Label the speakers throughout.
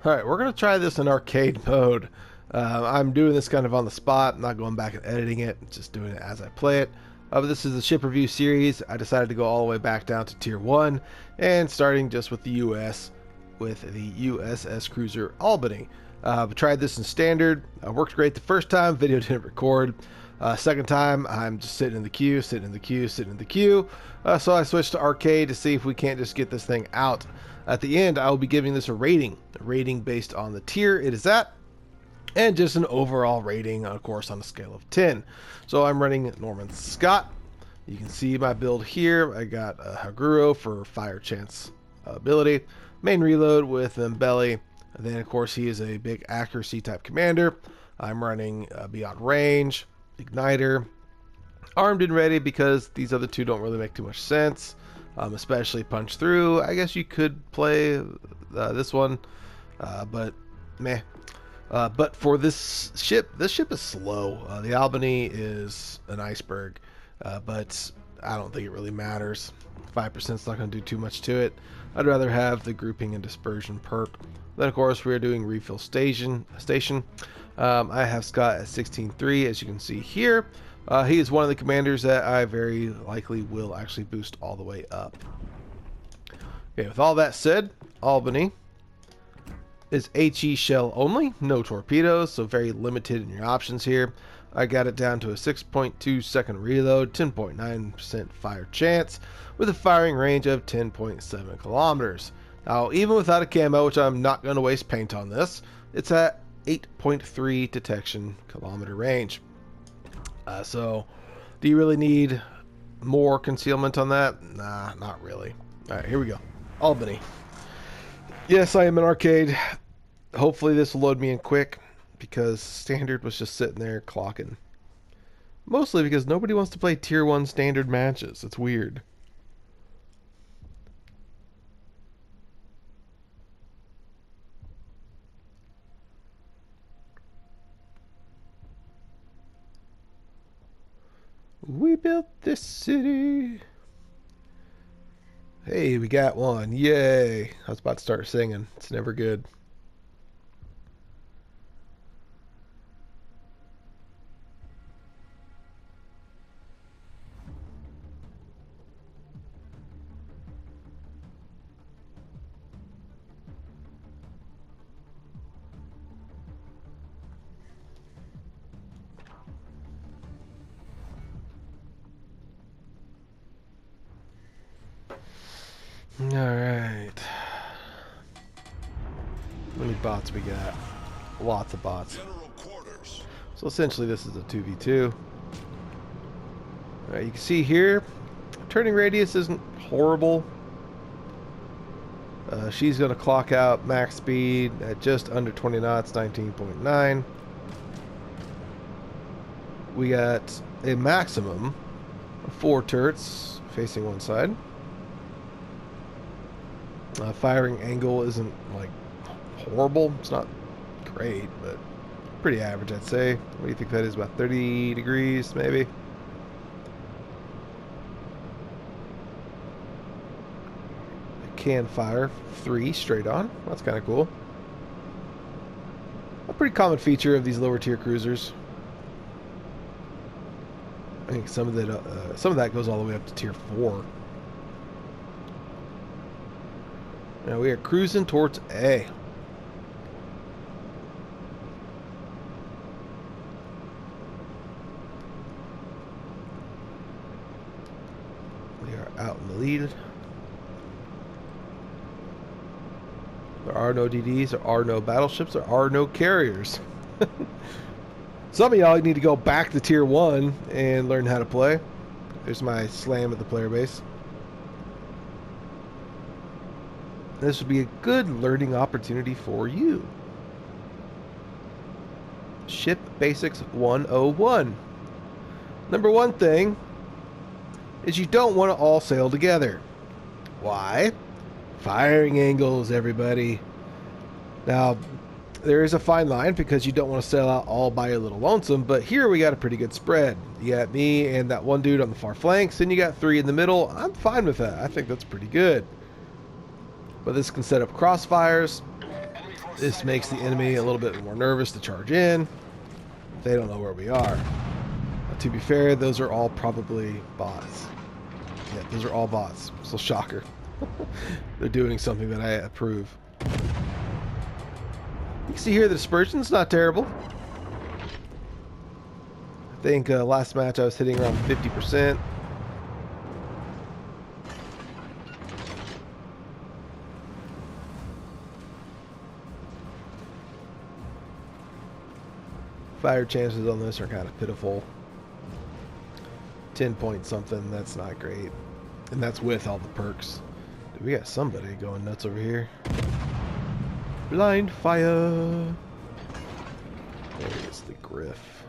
Speaker 1: Alright, we're going to try this in arcade mode. I'm doing this kind of on the spot. I'm not going back and editing it. Just doing it as I play it. But this is a ship review series. I decided to go all the way back down to Tier 1. And starting just with the US. With the USS Cruiser Albany. Tried this in standard. Worked great the first time. Video didn't record. Second time, I'm just sitting in the queue, sitting in the queue, sitting in the queue. So I switched to arcade to see if we can't just get this thing out. At the end, I will be giving this a rating based on the tier it is at, and just an overall rating, of course, on a scale of 10. So I'm running Norman Scott. You can see my build here. I got a Haguro for fire chance ability, main reload with Belly, and then of course he is a big accuracy type commander. I'm running Beyond Range, Igniter, Armed and Ready because these other two don't really make too much sense. Especially Punch Through. I guess you could play this one, but meh. But for this ship is slow. The Albany is an iceberg, but I don't think it really matters. 5% is not going to do too much to it. I'd rather have the grouping and dispersion perk. Then of course we are doing refill station. I have Scott at 16.3 as you can see here. He is one of the commanders that I very likely will actually boost all the way up. Okay, with all that said, Albany is HE shell only, no torpedoes, so very limited in your options here. I got it down to a 6.2 second reload, 10.9% fire chance, with a firing range of 10.7 kilometers. Now, even without a camo, which I'm not going to waste paint on this, it's at 8.3 detection kilometer range. So, do you really need more concealment on that? Nah, not really. Alright, here we go. Albany. Yes, I am in arcade. Hopefully this will load me in quick, because standard was just sitting there clocking. Mostly because nobody wants to play Tier 1 standard matches. It's weird. We built this city. Hey, we got one. Yay. I was about to start singing. It's never good. Alright. How many bots we got? Lots of bots. So essentially this is a 2v2. Alright, you can see here, turning radius isn't horrible. She's going to clock out max speed at just under 20 knots, 19.9. We got a maximum of 4 turrets facing one side. Firing angle isn't like horrible. It's not great, but pretty average, I'd say. What do you think that is? About 30 degrees, maybe? I can fire 3 straight on. That's kind of cool. A pretty common feature of these lower tier cruisers. I think some of that goes all the way up to tier 4. Now we are cruising towards A. We are out in the lead. There are no DDs, there are no battleships, there are no carriers. Some of y'all need to go back to tier 1 and learn how to play. There's my slam at the player base. This would be a good learning opportunity for you. Ship Basics 101. Number one thing is you don't want to all sail together. Why? Firing angles, everybody. Now, there is a fine line because you don't want to sail out all by your little lonesome, but here we got a pretty good spread. You got me and that one dude on the far flanks, and you got 3 in the middle. I'm fine with that. I think that's pretty good. But this can set up crossfires. This makes the enemy a little bit more nervous to charge in. They don't know where we are. To be fair, those are all probably bots. Yeah, those are all bots. So shocker. They're doing something that I approve. You can see here the dispersion's not terrible. I think last match I was hitting around 50%. Fire chances on this are kind of pitiful. 10 point something, that's not great. And that's with all the perks. Dude, we got somebody going nuts over here. Blind fire. There's the Griff.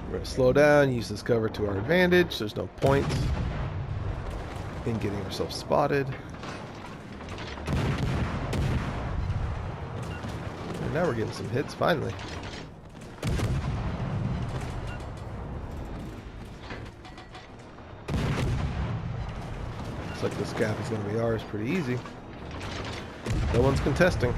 Speaker 1: We're going to slow down, use this cover to our advantage. There's no point in getting ourselves spotted. And now we're getting some hits finally. Looks like this gap is going to be ours pretty easy. No one's contesting.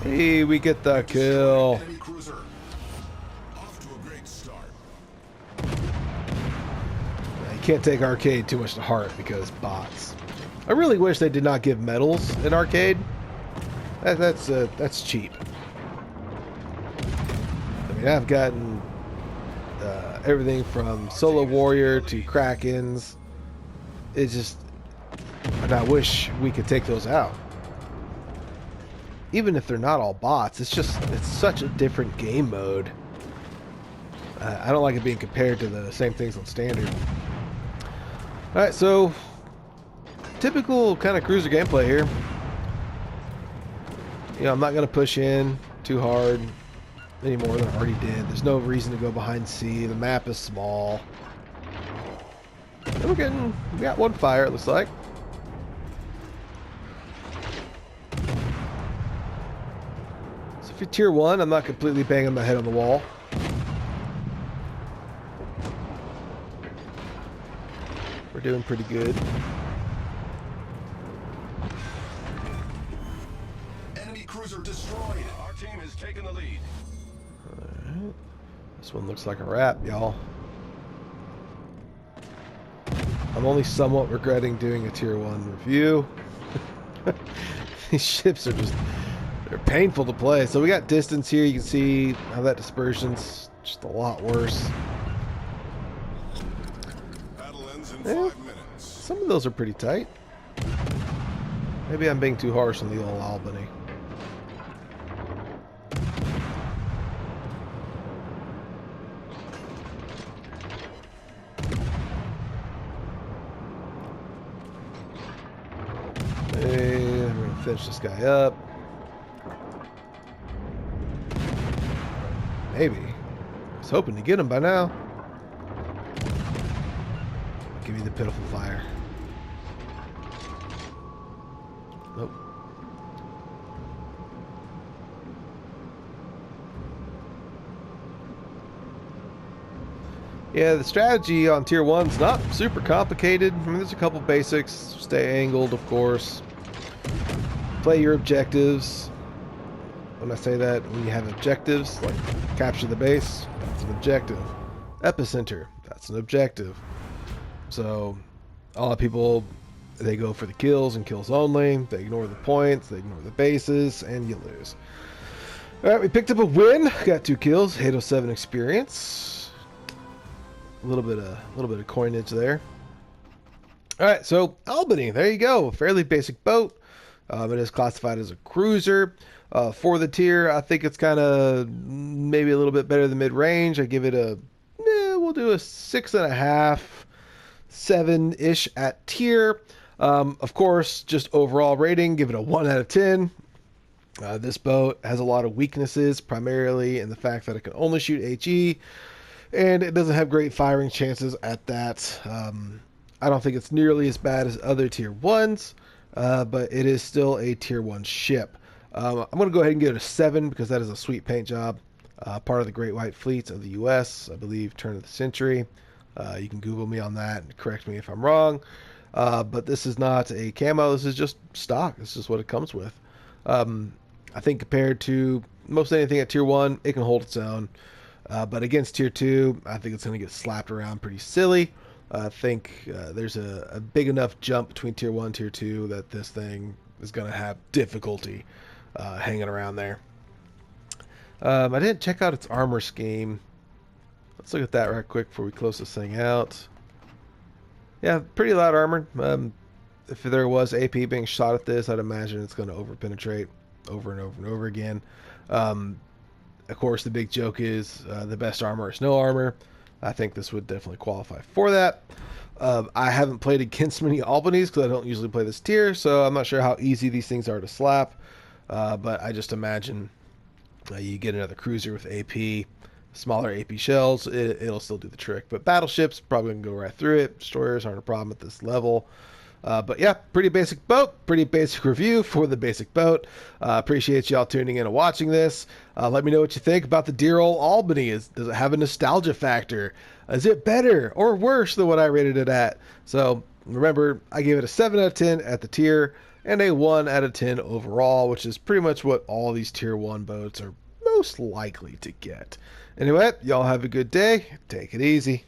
Speaker 1: Hey, we get the kill. You can't take arcade too much to heart because bots. I really wish they did not give medals in arcade. That's cheap. I mean, I've gotten everything from solo warrior to krakens. It's just, and I wish we could take those out. Even if they're not all bots, it's such a different game mode. I don't like it being compared to the same things on standard. Alright, so typical kind of cruiser gameplay here. You know, I'm not going to push in too hard any more than I already did. There's no reason to go behind C. The map is small. And we got one fire, it looks like. So if you're tier 1, I'm not completely banging my head on the wall. We're doing pretty good.
Speaker 2: Enemy cruiser destroyed. Our team has taken the lead.
Speaker 1: Alright. This one looks like a wrap, y'all. I'm only somewhat regretting doing a tier 1 review. These ships are they're painful to play. So we got distance here. You can see how that dispersion's just a lot worse.
Speaker 2: Battle ends in 5 minutes.
Speaker 1: Some of those are pretty tight. Maybe I'm being too harsh on the old Albany. Hey, I'm gonna finish this guy up. Maybe. I was hoping to get him by now. Give me the pitiful fire. Nope. Yeah, the strategy on tier 1's not super complicated. I mean, there's a couple basics. Stay angled, of course. Play your objectives. When I say that, when you have objectives, like capture the base, that's an objective. Epicenter, that's an objective. So, a lot of people, they go for the kills and kills only. They ignore the points, they ignore the bases, and you lose. Alright, we picked up a win. Got 2 kills, 807 experience. A little bit of coinage there. Alright, so Albany, there you go. Fairly basic boat. It is classified as a cruiser. For the tier, I think it's kind of maybe a little bit better than mid-range. I give it a, we'll do a 6.5, 7-ish at tier. Of course, just overall rating, give it a 1 out of 10. This boat has a lot of weaknesses, primarily in the fact that it can only shoot HE, and it doesn't have great firing chances at that. I don't think it's nearly as bad as other tier 1s, but it is still a tier 1 ship. I'm going to go ahead and give it a 7 because that is a sweet paint job. Part of the Great White Fleet of the U.S., I believe, turn of the century. You can Google me on that and correct me if I'm wrong. But this is not a camo. This is just stock. This is what it comes with. I think compared to most anything at Tier 1, it can hold its own. But against Tier 2, I think it's going to get slapped around pretty silly. I think there's a big enough jump between Tier 1 and Tier 2 that this thing is going to have difficulty hanging around there. I didn't check out its armor scheme. Let's look at that right quick before we close this thing out. Yeah, pretty loud armor. If there was AP being shot at this, I'd imagine it's going to over-penetrate over and over and over again. Of course, the big joke is the best armor is no armor. I think this would definitely qualify for that. I haven't played against many Albanys because I don't usually play this tier, so I'm not sure how easy these things are to slap. But I just imagine you get another cruiser with AP, smaller AP shells, it'll still do the trick. But battleships probably can go right through it. Destroyers aren't a problem at this level. But yeah, pretty basic boat, pretty basic review for the basic boat. Appreciate y'all tuning in and watching this. Let me know what you think about the dear old Albany. Does it have a nostalgia factor? Is it better or worse than what I rated it at? So remember, I gave it a 7 out of 10 at the tier and a 1 out of 10 overall, which is pretty much what all these tier 1 boats are most likely to get. Anyway, y'all have a good day. Take it easy.